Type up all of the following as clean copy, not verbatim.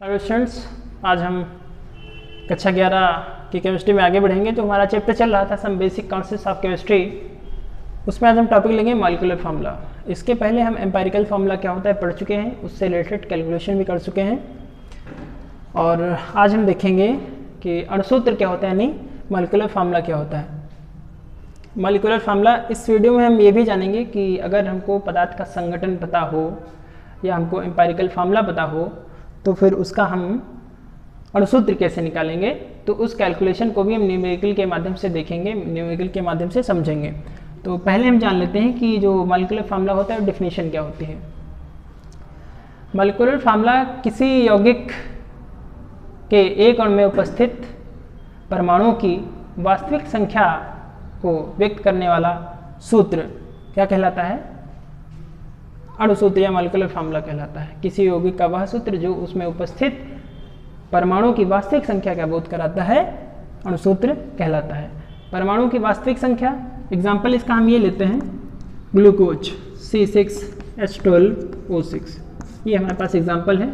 Hello students, आज हम कक्षा 11 की केमिस्ट्री में आगे बढ़ेंगे। जो हमारा चैप्टर चल रहा था some basic concepts of chemistry, उसमें आज हम टॉपिक लेंगे मॉलिक्यूलर फार्मूला। इसके पहले हम एम्पिरिकल फार्मूला क्या होता है पढ़ चुके हैं, उससे रिलेटेड कैलकुलेशन भी कर चुके हैं। और आज हम देखेंगे कि अणुसूत्र क्या होता है, यानी मॉलिक्यूलर फार्मूला क्या होता है। मॉलिक्यूलर फार्मूला इस वीडियो में हम ये भी जानेंगे कि अगर हमको पदार्थ का संगठन पता हो या हमको एम्पिरिकल फार्मूला पता हो तो फिर उसका हम अणुसूत्र कैसे निकालेंगे, तो उस कैलकुलेशन को भी हम न्यूमेरिकल के माध्यम से देखेंगे, न्यूमेरिकल के माध्यम से समझेंगे। तो पहले हम जान लेते हैं कि जो मॉलिक्यूलर फार्मूला होता है डेफिनेशन क्या होती है। मॉलिक्यूलर फार्मूला किसी यौगिक के एक अणु में उपस्थित परमाणुओं की वास्तविक संख्या को व्यक्त करने वाला सूत्र क्या कहलाता है, अणुसूत्र या मॉलिक्यूलर फार्मूला कहलाता है। किसी यौगिक का वह सूत्र जो उसमें उपस्थित परमाणुओं की वास्तविक संख्या का बोध कराता है, अणुसूत्र कहलाता है। परमाणुओं की वास्तविक संख्या, एग्जाम्पल इसका हम ये लेते हैं, ग्लूकोज C6H12O6, ये हमारे पास एग्जाम्पल है।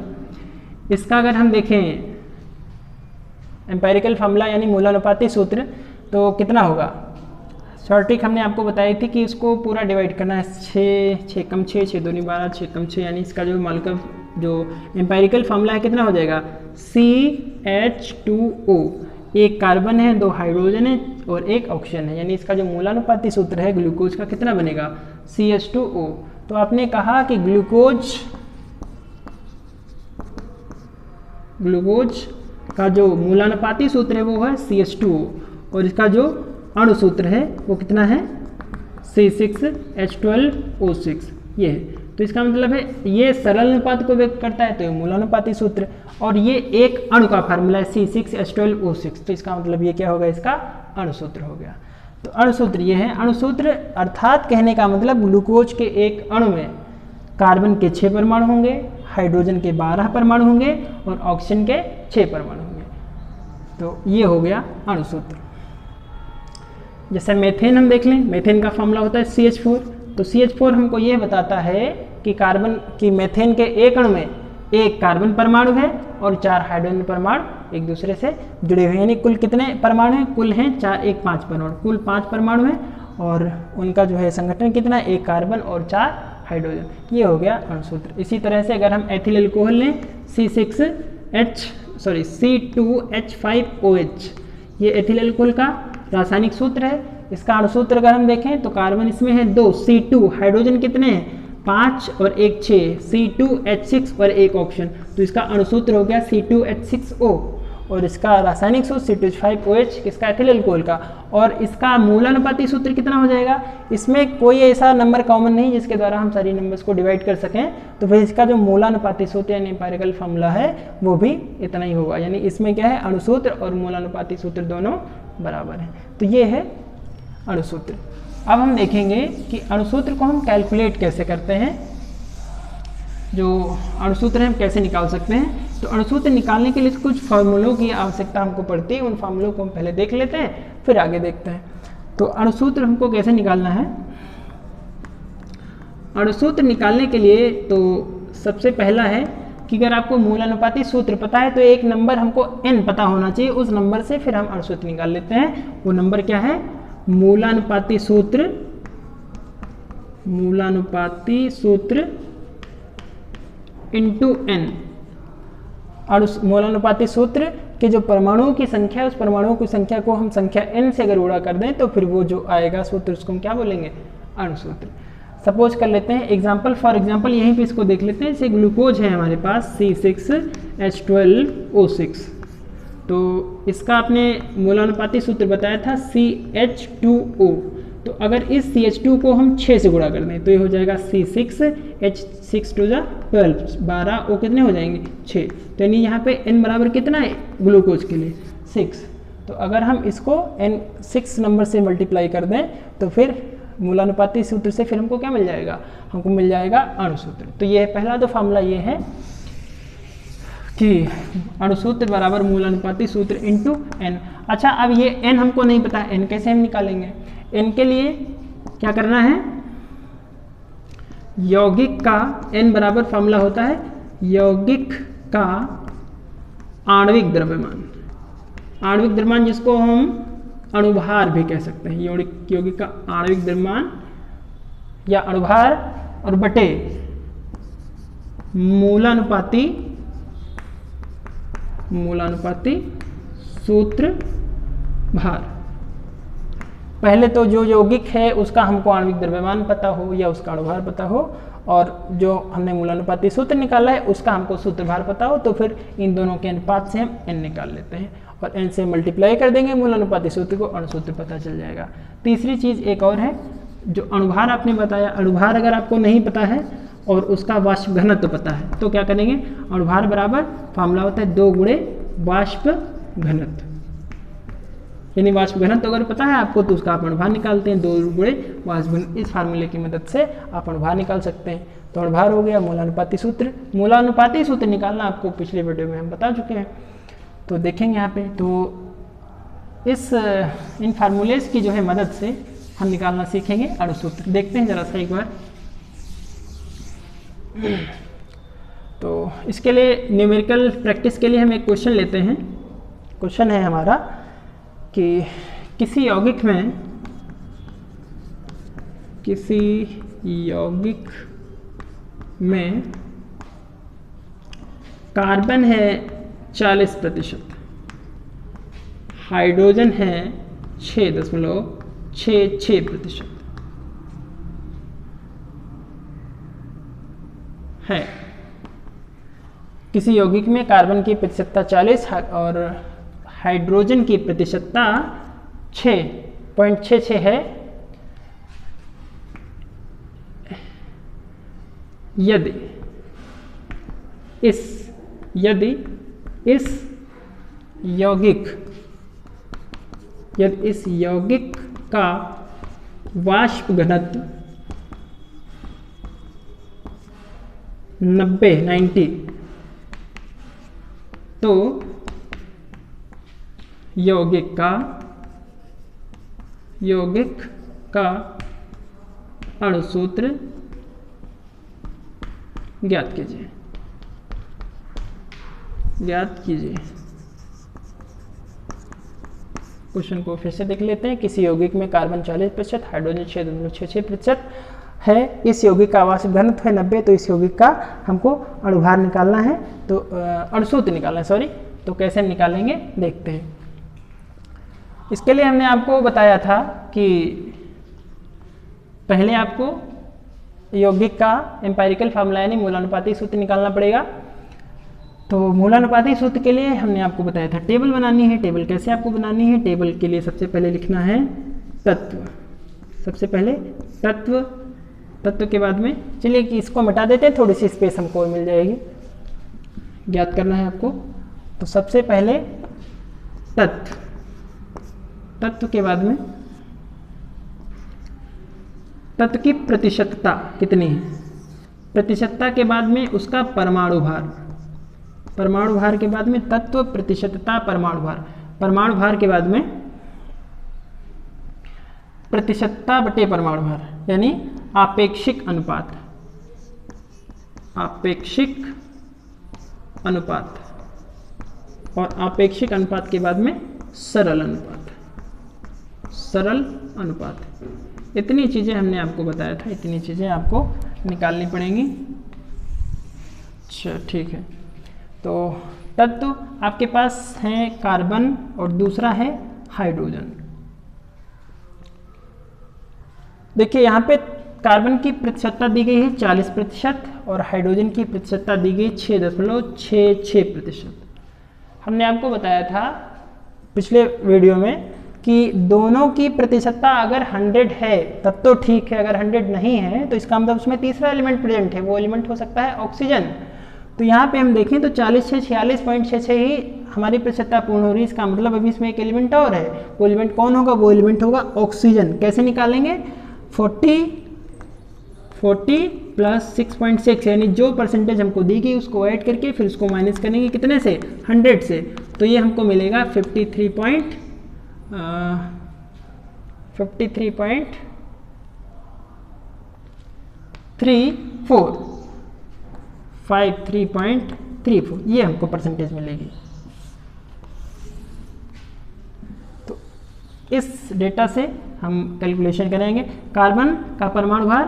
इसका अगर हम देखें एम्पिरिकल फार्मूला यानी मूलानुपाती सूत्र, तो कितना होगा। शॉर्ट ट्रिक हमने आपको बताई थी कि इसको पूरा डिवाइड करना है, 6 कम 6, 6 दूनी 12, 6 कम 6, यानी इसका जो मॉलिक्यूलर जो एम्पिरिकल फार्मूला है कितना हो जाएगा, CH2O, एक कार्बन है, 2 हाइड्रोजन है और 1 ऑक्सीजन है, यानी इसका जो मूलानुपाती सूत्र है ग्लूकोज का कितना बनेगा, CH2O। तो आपने कहा कि ग्लूकोज का जो मूलानुपाती सूत्र है वो है CH2O और इसका जो अणुसूत्र है वो कितना है, C6H12O6, ये है। तो इसका मतलब है ये सरल अनुपात को व्यक्त करता है तो ये मूलानुपाती सूत्र, और ये एक अणु का फार्मूला है C6H12O6, तो इसका मतलब ये क्या होगा, इसका अणुसूत्र हो गया। तो अणुसूत्र ये है। अणुसूत्र अर्थात कहने का मतलब ग्लूकोज के एक अणु में कार्बन के 6 परमाणु होंगे, हाइड्रोजन के 12 परमाणु होंगे और ऑक्सीजन के 6 परमाणु होंगे। तो ये हो गया अणुसूत्र। जैसे मेथेन हम देख लें, मेथेन का फॉर्मूला होता है CH4, तो CH4 हमको ये बताता है कि कार्बन की मेथेन के एक अणु में 1 कार्बन परमाणु है और 4 हाइड्रोजन परमाणु एक दूसरे से जुड़े हुए हैं, यानी कुल कितने परमाणु हैं, कुल हैं 4, 1 5 परमाणु, कुल 5 परमाणु हैं और उनका जो है संगठन कितना है, 1 कार्बन और 4 हाइड्रोजन, ये हो गया अणुसूत्र। इसी तरह से अगर हम एथिल अल्कोहल लें C2H5OH, ये एथिल अल्कोहल का रासायनिक सूत्र है। इसका अणुसूत्र अगर हम देखें तो कार्बन इसमें है 2, C2, हाइड्रोजन कितने हैं 5 और 1 6, C2H6 और 1 ऑक्सीजन, तो इसका अणुसूत्र हो गया C2H6O और इसका रासायनिक सूत्र C2H5OH, किसका, एथिल अल्कोहल का। और इसका मूलानुपाती सूत्र कितना हो जाएगा, इसमें कोई ऐसा नंबर कॉमन नहीं जिसके द्वारा हम सारी नंबर्स को डिवाइड कर सकें, तो फिर इसका जो मूलानुपाती सूत्र यानी एम्पिरिकल फार्मूला है वो भी इतना ही होगा, यानी इसमें क्या है, अणुसूत्र और मूलानुपाती सूत्र दोनों बराबर हैं। तो ये है अणुसूत्र। अब हम देखेंगे कि अणुसूत्र को हम कैलकुलेट कैसे करते हैं, जो अणुसूत्र है हम कैसे निकाल सकते हैं। तो अणुसूत्र निकालने के लिए कुछ फार्मूलों की आवश्यकता हमको पड़ती है, उन फार्मूलों को हम पहले देख लेते हैं फिर आगे देखते हैं। तो अणुसूत्र हमको कैसे निकालना है, अणुसूत्र निकालने के लिए तो सबसे पहला है कि अगर आपको मूलानुपाती सूत्र पता है तो एक नंबर हमको n पता होना चाहिए, उस नंबर से फिर हम अणुसूत्र निकाल लेते हैं। वो नंबर क्या है, मूलानुपाती सूत्र इंटू n। मूलानुपाती सूत्र के जो परमाणुओं की संख्या है उस परमाणुओं की संख्या को हम संख्या n से अगर गुणा कर दें तो फिर वो जो आएगा सूत्र उसको हम क्या बोलेंगे, अणुसूत्र। सपोज कर लेते हैं एग्जाम्पल, फॉर एग्जाम्पल यहीं पे इसको देख लेते हैं। जैसे ग्लूकोज है हमारे पास C6H12O6, तो इसका आपने मूलानुपाती सूत्र बताया था CH2O, तो अगर इस CH2 को हम 6 से गुणा कर दें तो ये हो जाएगा C6H6 to 12, 12 O कितने हो जाएंगे 6, तो यानी यहाँ पे n बराबर कितना है ग्लूकोज के लिए 6। तो अगर हम इसको n 6 नंबर से मल्टीप्लाई कर दें तो फिर मूलानुपाती सूत्र से फिर हमको क्या मिल जाएगा, हमको मिल जाएगा अणुसूत्र। तो ये पहला तो फार्मूला ये है कि अणुसूत्र बराबर मूलानुपाती सूत्र इंटू n। अच्छा, अब ये n हमको नहीं पता, n कैसे हम निकालेंगे, n के लिए क्या करना है, यौगिक का n बराबर फार्मूला होता है यौगिक का आणविक द्रव्यमान, आणविक द्रव्यमान जिसको हम अणुभार भी कह सकते हैं, यौगिक का आणविक द्रव्यमान या अणुभार और बटे मूलानुपाती सूत्र भार। पहले तो जो यौगिक है उसका हमको आणविक द्रव्यमान पता हो या उसका अणुभार पता हो, और जो हमने मूलानुपाती सूत्र निकाला है उसका हमको सूत्र भार पता हो, तो फिर इन दोनों के अनुपात से हम n निकाल लेते हैं और n से मल्टीप्लाई कर देंगे मूलानुपाती सूत्र को, अणुसूत्र पता चल जाएगा। तीसरी चीज़ एक और है, जो अणुभार आपने बताया, अणुभार अगर आपको नहीं पता है और उसका वाष्प घनत्व पता है तो क्या करेंगे, अणुभार बराबर फार्मूला होता है 2 गुणे वाष्प घनत्व, यानी वाष्प घनत्व अगर पता है आपको तो उसका आप अणुभार निकालते हैं, 2 गुणे वाष्प घनत्व। इस फार्मूले की मदद से आप अणुभार निकाल सकते हैं। तो अणुभार हो गया मूलानुपाती सूत्र। मूलानुपाती सूत्र निकालना आपको पिछले वीडियो में हम बता चुके हैं, तो देखेंगे यहाँ पे। तो इन फार्मूलेस की जो है मदद से हम निकालना सीखेंगे अणुसूत्र। देखते हैं जरा सा एक बार। तो इसके लिए न्यूमेरिकल प्रैक्टिस के लिए हम एक क्वेश्चन लेते हैं। क्वेश्चन है हमारा कि किसी यौगिक में कार्बन है 40%, हाइड्रोजन है 6.66% है। किसी यौगिक में कार्बन की प्रतिशतता 40 और हाइड्रोजन की प्रतिशतता 6.66 है। यदि इस यौगिक का वाष्प घनत्व 90 तो यौगिक का अणुसूत्र ज्ञात कीजिए। क्वेश्चन को फिर से देख लेते हैं। किसी यौगिक में कार्बन 40%, हाइड्रोजन 6.66% है। इस यौगिक का वाष्प घनत्व है 90, तो इस यौगिक का हमको अणुभार निकालना है, तो अणुसूत्र निकालना है, सॉरी। तो कैसे निकालेंगे देखते हैं। इसके लिए हमने आपको बताया था कि पहले आपको यौगिक का एम्पायरिकल फार्मूला यानी मूलानुपाती सूत्र निकालना पड़ेगा। तो मूलानुपाती सूत्र के लिए हमने आपको बताया था टेबल बनानी है। टेबल कैसे आपको बनानी है, टेबल के लिए सबसे पहले लिखना है तत्व। सबसे पहले तत्व के बाद में, चलिए कि इसको मिटा देते हैं, थोड़ी सी स्पेस हमको मिल जाएगी। ज्ञात करना है आपको, तो सबसे पहले तत्व के बाद में तत्व की प्रतिशतता कितनी है, प्रतिशतता के बाद में उसका परमाणु भार के बाद में तत्व प्रतिशतता परमाणु भार के बाद में प्रतिशतता बटे परमाणु भार, यानी आपेक्षिक अनुपात और आपेक्षिक अनुपात के बाद में सरल अनुपात। इतनी चीज़ें हमने आपको बताया था, इतनी चीज़ें आपको निकालनी पड़ेंगी। अच्छा ठीक है। तो तत्व आपके पास है कार्बन और दूसरा है हाइड्रोजन। देखिए यहाँ पे कार्बन की प्रतिशतता दी गई है 40% और हाइड्रोजन की प्रतिशतता दी गई 6.66%। हमने आपको बताया था पिछले वीडियो में कि दोनों की प्रतिशतता अगर 100 है तब तो ठीक है, अगर 100 नहीं है तो इसका मतलब उसमें तीसरा एलिमेंट प्रेजेंट है, वो एलिमेंट हो सकता है ऑक्सीजन। तो यहाँ पे हम देखें तो 40 से 46.66 ही हमारी प्रतिशतता पूर्ण हो रही है। इसका मतलब अभी इसमें एक एलिमेंट और है, वो एलिमेंट कौन होगा, वो एलिमेंट होगा ऑक्सीजन। कैसे निकालेंगे, 40 प्लस 6.6 यानी जो परसेंटेज हमको दी गई उसको ऐड करके फिर उसको माइनस करेंगे कितने से, 100 से, तो ये हमको मिलेगा 53.34। ये हमको परसेंटेज मिलेगी। इस डेटा से हम कैलकुलेशन करेंगे। कार्बन का परमाणु भार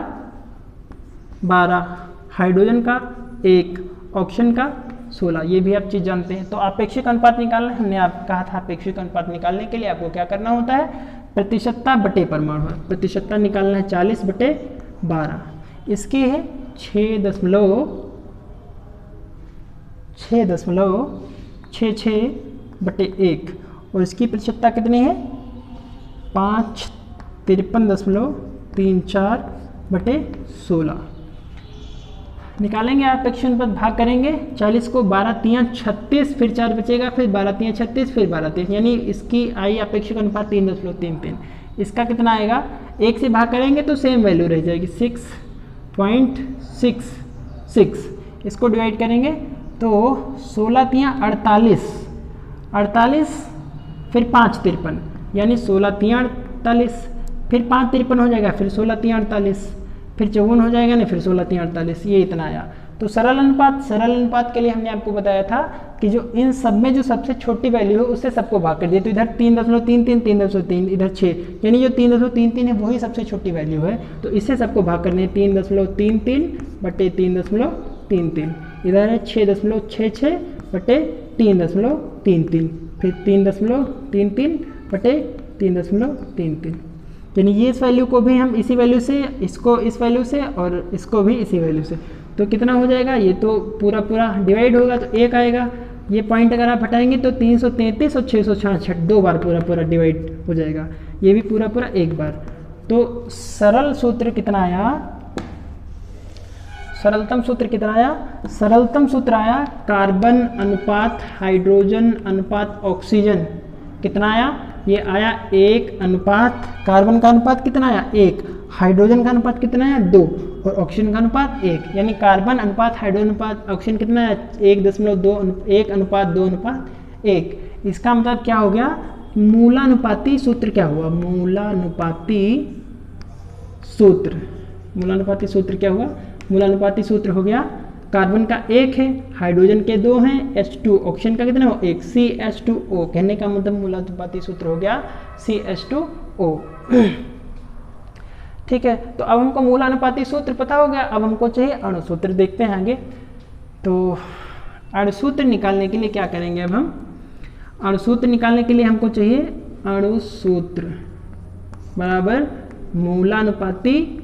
12, हाइड्रोजन का 1, ऑक्सीजन का 16, ये भी आप चीज़ जानते हैं। तो अपेक्षिक अनुपात निकालना है, हमने आप कहा था अपेक्षिक अनुपात निकालने के लिए आपको क्या करना होता है, प्रतिशतता बटे परमाणु भार। प्रतिशतता निकालना है 40/12, इसकी है 6.66/1 और इसकी प्रतिशतता कितनी है 553.34/16 निकालेंगे। अपेक्षित अनुपात भाग करेंगे 40 को 12×3 = 36, फिर 4 बचेगा, फिर 12×3 = 36, फिर 12×3, यानी इसकी आई अपेक्षित अनुपात 3.33। इसका कितना आएगा, 1 से भाग करेंगे तो सेम वैल्यू रह जाएगी 6.66। इसको डिवाइड करेंगे तो 16×3 = 48, फिर 5×53 यानी 16×3 = 48, फिर 5×53 हो जाएगा, फिर 16×3 = 48, फिर 54 हो जाएगा ना, फिर 16×3 = 48, ये इतना आया। तो सरल अनुपात के लिए हमने आपको बताया था कि जो इन सब में जो सबसे छोटी वैल्यू है उससे सबको भाग कर दिए। तो इधर 3.33, 3.3, इधर 6, यानी जो 3.33 है वही सबसे छोटी वैल्यू है, तो इससे सबको भाग करने 3.33/3.33, इधर है 6.66/3.33, फिर 3.33/3.33, यानी ये इस वैल्यू को भी हम इसी वैल्यू से, इसको इस वैल्यू से और इसको भी इसी वैल्यू से, तो कितना हो जाएगा, ये तो पूरा डिवाइड होगा तो 1 आएगा। ये पॉइंट अगर आप हटाएंगे तो 333 और 666 2 बार पूरा डिवाइड हो जाएगा, ये भी पूरा 1 बार। तो सरल सूत्र कितना आया, सरलतम सूत्र कितना आया, सरलतम सूत्र आया कार्बन अनुपात हाइड्रोजन अनुपात ऑक्सीजन, कितना आया, ये आया 1 अनुपात, कार्बन का अनुपात कितना आया 1, हाइड्रोजन का अनुपात कितना आया 2 और ऑक्सीजन का अनुपात 1, यानी कार्बन अनुपात हाइड्रोजन अनुपात ऑक्सीजन कितना है 1.2:1। इसका मतलब क्या हो गया, मूलानुपाती सूत्र क्या हुआ, मूलानुपाती सूत्र क्या हुआ, मूलानुपाती सूत्र हो गया, कार्बन का 1 है, हाइड्रोजन के 2 हैं, H2, ऑक्सीजन का कितना हो 1, CH2O, कहने का मतलब मूलानुपाती सूत्र हो गया CH2O। ठीक है, तो अब हमको मूलानुपाती सूत्र पता हो गया, अब हमको चाहिए अणु सूत्र, देखते हैं आगे। तो अणु सूत्र निकालने के लिए क्या करेंगे, अब हम अणु सूत्र निकालने के लिए हमको चाहिए अणु सूत्र बराबर मूलानुपाती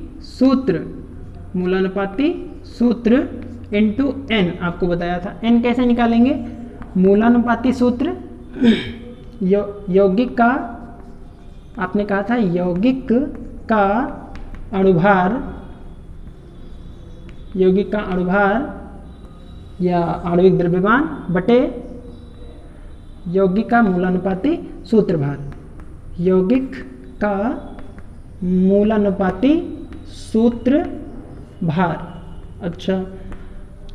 सूत्र इनटू n, आपको बताया था n कैसे निकालेंगे, मूलानुपाती सूत्र यौगिक का, आपने कहा था यौगिक का अणुभार या आणविक द्रव्यमान बटे यौगिक का मूलानुपाती सूत्रभार, यौगिक का मूलानुपाती सूत्रभार। अच्छा,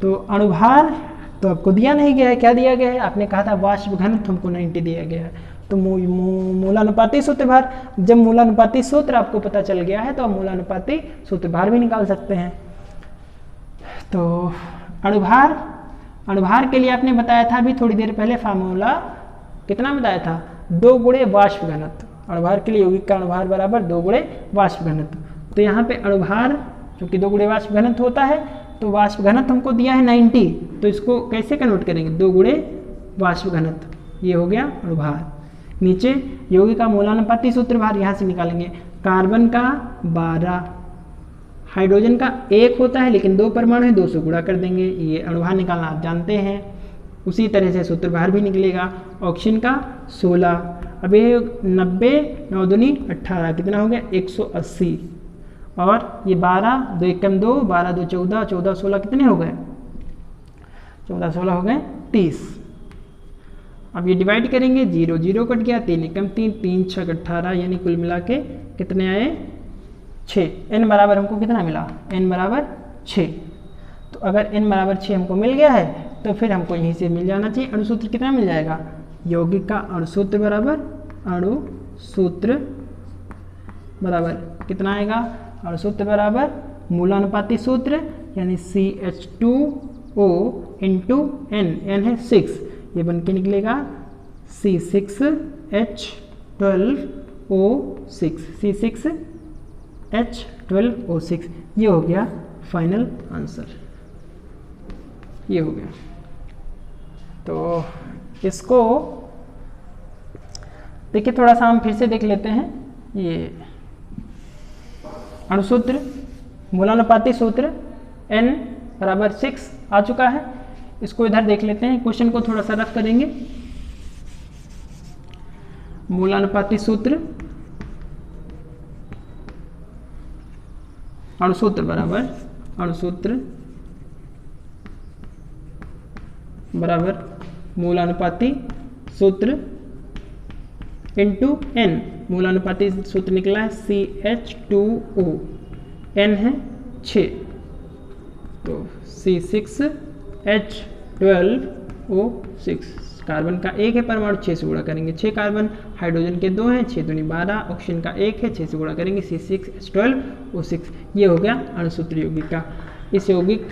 तो अणुभार तो आपको दिया नहीं गया है, क्या दिया गया है, आपने कहा था वाष्प घनत्व हमको 90 दिया गया है, तो मूलानुपाती सूत्रभार, जब मूलानुपाती सूत्र आपको पता चल गया है तो आप मूलानुपाती सूत्रभार भी निकाल सकते हैं। तो अणुभार के लिए आपने बताया था अभी थोड़ी देर पहले फार्मूला, कितना बताया था 2 गुणे वाष्प घनत्व, अणुभार के लिए यौगिक का अणुभार बराबर 2 गुणे वाष्प घनत्व। तो यहाँ पे अणुभार चूंकि 2 गुणे वाष्प घनत्व होता है, तो वाष्प घनत्व हमको दिया है 90, तो इसको कैसे कन्वर्ट करेंगे 2 गुणे वाष्प घनत्व, ये हो गया अणुभार। नीचे यौगिक का मूलानुपाती सूत्रभार यहाँ से निकालेंगे, कार्बन का 12, हाइड्रोजन का 1 होता है लेकिन 2 परमाणु है, 2 से गुणा कर देंगे, ये अणुभार निकालना आप जानते हैं। उसी तरह से सूत्रभार भी निकलेगा, ऑक्सीजन का 16, अब ये 90 9 दूनी 18, कितना हो गया 180, और ये 12 2 1 2 12 2 14 14 16 कितने हो गए 14 16 हो गए 30। अब ये डिवाइड करेंगे, 0 0 कट गया, 3 1 3 3 6 18, यानी कुल मिला के कितने आए 6। n बराबर हमको कितना मिला, n बराबर 6। तो अगर n बराबर 6 हमको मिल गया है तो फिर हमको यहीं से मिल जाना चाहिए अणुसूत्र, कितना मिल जाएगा, यौगिक का अणुसूत्र बराबर कितना आएगा, अणुसूत्र बराबर मूलानुपाती सूत्र यानी CH2O इंटू n, n है 6, ये बन के निकलेगा C6H12 C6H12O6। ये हो गया फाइनल आंसर, ये हो गया। तो इसको देखिए थोड़ा सा हम फिर से देख लेते हैं। ये अणुसूत्र, मूलानुपाती सूत्र n बराबर 6 आ चुका है। इसको इधर देख लेते हैं, क्वेश्चन को थोड़ा सा रफ करेंगे। मूलानुपाती सूत्र, अणुसूत्र बराबर मूलानुपाती सूत्र इंटू n। मूलानुपाती सूत्र निकला है CH2O, n है 6, तो C6H12O6। कार्बन का 1 है परमाणु, 6 से गुणा करेंगे 6 कार्बन, हाइड्रोजन के 2 हैं, 6 दूनी 12, ऑक्सीजन का 1 है, 6 से गुणा करेंगे C6H12O6। ये हो गया अणुसूत्र यौगिक का। इस यौगिक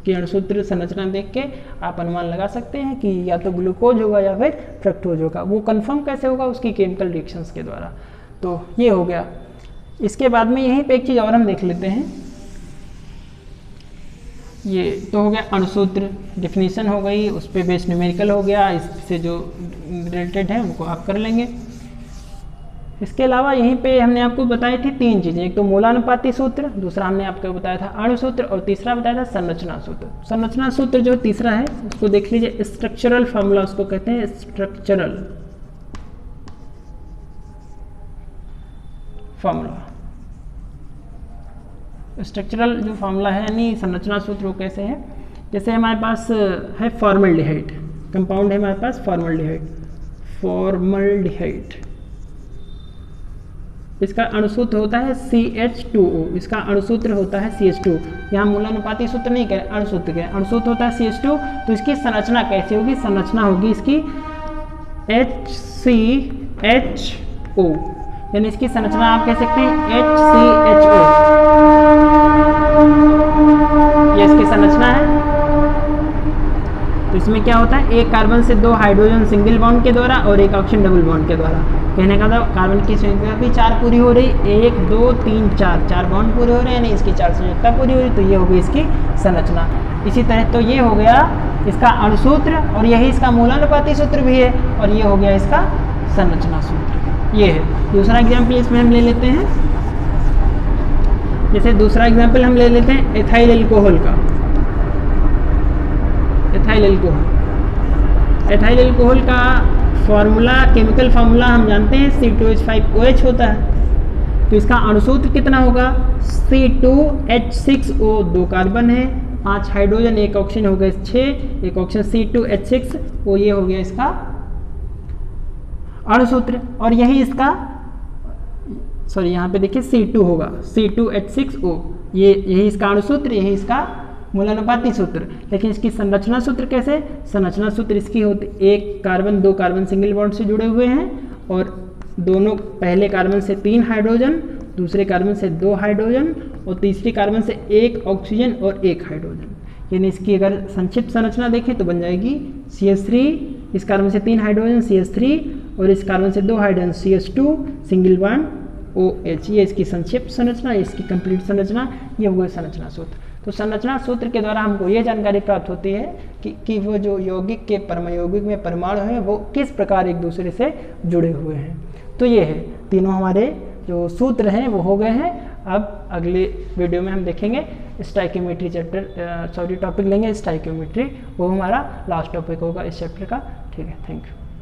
की अणुसूत्र संरचना देख के आप अनुमान लगा सकते हैं कि या तो ग्लूकोज होगा या फिर फ्रक्टोज होगा। वो कंफर्म कैसे होगा? उसकी केमिकल रिएक्शंस के द्वारा। तो ये हो गया। इसके बाद में यहीं पे एक चीज़ और हम देख लेते हैं। ये तो हो गया अणुसूत्र, डेफिनेशन हो गई, उस पर बेस्ड न्यूमेरिकल हो गया, इससे जो रिलेटेड है उनको आप कर लेंगे। इसके अलावा यहीं पे हमने आपको बताई थी 3 चीज़ें, एक तो मूलानुपाती सूत्र, दूसरा हमने आपको बताया था अणुसूत्र, और तीसरा बताया था संरचना सूत्र। संरचना सूत्र जो तीसरा है उसको देख लीजिए, स्ट्रक्चरल फार्मूला उसको कहते हैं, स्ट्रक्चरल फार्मूला। स्ट्रक्चरल जो फार्मूला है यानी संरचना सूत्र वो कैसे है? जैसे हमारे पास है फॉर्मल्डिहाइड, कंपाउंड है हमारे पास फॉर्मल्डिहाइड, इसका अणुसूत्र होता है CH2O, इसका अणुसूत्र होता है CH2। यहाँ मूलानुपाती सूत्र नहीं कह, अणुसूत्र कह, अणुसूत्र होता है CH2। तो इसकी संरचना कैसी होगी? संरचना होगी इसकी HCHO, यानी इसकी संरचना आप कह सकते हैं HCHO। ये इसकी संरचना है। तो इसमें क्या होता है? एक कार्बन से 2 हाइड्रोजन सिंगल बॉन्ड के द्वारा और एक ऑक्सीजन डबल बॉन्ड के द्वारा। कहने का था कार्बन की संख्या भी 4 पूरी हो रही, 1 2 3 4 बॉन्ड पूरे हो रहे हैं, यानी इसकी 4 संयुक्ता पूरी हो रही। तो ये होगी इसकी संरचना। इसी तरह तो ये हो गया इसका अणुसूत्र, और यही इसका मूलानुपाती सूत्र भी है, और ये हो गया इसका संरचना सूत्र। ये है दूसरा एग्जाम्पल, इसमें हम ले लेते हैं। जैसे दूसरा एग्जाम्पल हम ले लेते हैं एथाइल एल्कोहल का। एथाइल एल्कोहल का फॉर्मूला, केमिकल फार्मूला हम जानते हैं C2H5OH होता है। तो इसका अणुसूत्र कितना होगा? C2H6O, 2 कार्बन है, 5 हाइड्रोजन, 1 ऑक्सीजन, हो गए 6, 1 ऑक्सीजन C2H6O। ये हो गया इसका अणुसूत्र। और यही इसका यहाँ पे देखिए C2 होगा, C2H6O, यही इसका अणुसूत्र, यही इसका मूलानुपाती सूत्र। लेकिन इसकी संरचना सूत्र कैसे? संरचना सूत्र इसकी होती, एक कार्बन 2 कार्बन सिंगल बॉन्ड से जुड़े हुए हैं, और दोनों पहले कार्बन से 3 हाइड्रोजन, दूसरे कार्बन से 2 हाइड्रोजन, और तीसरी कार्बन से 1 ऑक्सीजन और 1 हाइड्रोजन। यानी इसकी अगर संक्षिप्त संरचना देखें तो बन जाएगी CH3, इस कार्बन से 3 हाइड्रोजन CH3, और इस कार्बन से 2 hydrogen CH2 single bond OH। ये इसकी संक्षिप्त संरचना, इसकी कंप्लीट संरचना, ये हुआ संरचना सूत्र। तो संरचना सूत्र के द्वारा हमको ये जानकारी प्राप्त होती है कि वो जो यौगिक के परमयौगिक में परमाणु हैं वो किस प्रकार एक दूसरे से जुड़े हुए हैं। तो ये है, तीनों हमारे जो सूत्र हैं वो हो गए हैं। अब अगले वीडियो में हम देखेंगे स्टाइकियोमेट्री टॉपिक लेंगे स्टाइकियोमेट्री, वो हमारा लास्ट टॉपिक होगा इस चैप्टर का। ठीक है, थैंक यू।